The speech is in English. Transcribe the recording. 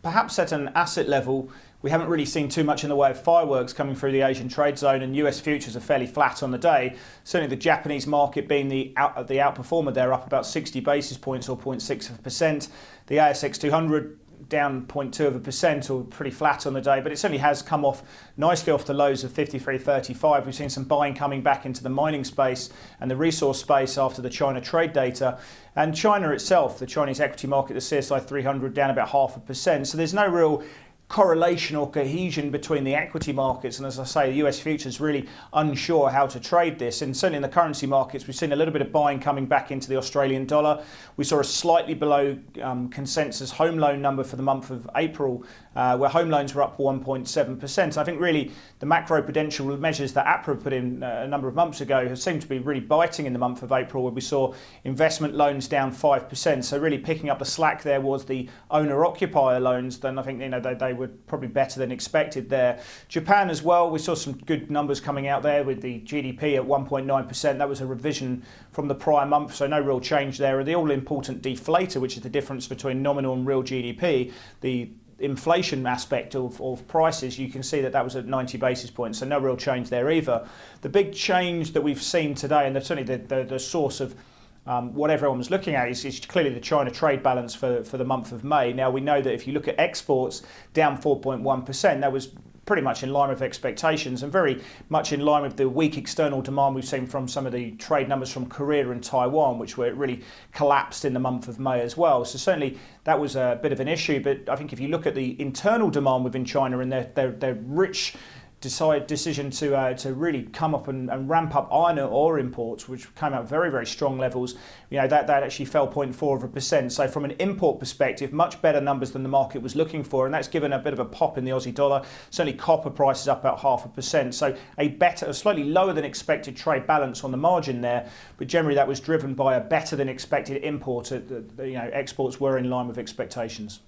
perhaps at an asset level, we haven't really seen too much in the way of fireworks coming through the Asian trade zone, and US futures are fairly flat on the day. Certainly the Japanese market being the outperformer, they're up about 60 basis points or 0.6%. The ASX 200 down 0.2%, or pretty flat on the day, but it certainly has come off nicely off the lows of 53.35. We've seen some buying coming back into the mining space and the resource space after the China trade data. And China itself, the Chinese equity market, the CSI 300 down about 0.5%. So there's no real correlation or cohesion between the equity markets, and as I say, the US futures really unsure how to trade this. And certainly in the currency markets, we've seen a little bit of buying coming back into the Australian dollar. We saw a slightly below consensus home loan number for the month of April, where home loans were up 1.7%. I think really the macroprudential measures that APRA put in a number of months ago have seemed to be really biting in the month of April, where we saw investment loans down 5%. So really picking up the slack there was the owner-occupier loans. Then I think they were probably better than expected there. Japan as well, we saw some good numbers coming out there with the GDP at 1.9%. That was a revision from the prior month, so no real change there. And the all-important deflator, which is the difference between nominal and real GDP, the inflation aspect of prices, you can see that was at 90 basis points, so no real change there either. The big change that we've seen today, and certainly the source of what everyone was looking at is clearly the China trade balance for the month of May. Now we know that if you look at exports down 4.1%, that was pretty much in line with expectations and very much in line with the weak external demand we've seen from some of the trade numbers from Korea and Taiwan, which were really collapsed in the month of May as well. So certainly that was a bit of an issue, but I think if you look at the internal demand within China and their rich decision to really come up and ramp up iron ore imports, which came out very, very strong levels, that actually fell 0.4%. So from an import perspective, much better numbers than the market was looking for, and that's given a bit of a pop in the Aussie dollar. Certainly copper prices up about 0.5%. So a slightly lower than expected trade balance on the margin there, but generally that was driven by a better than expected import. Exports were in line with expectations.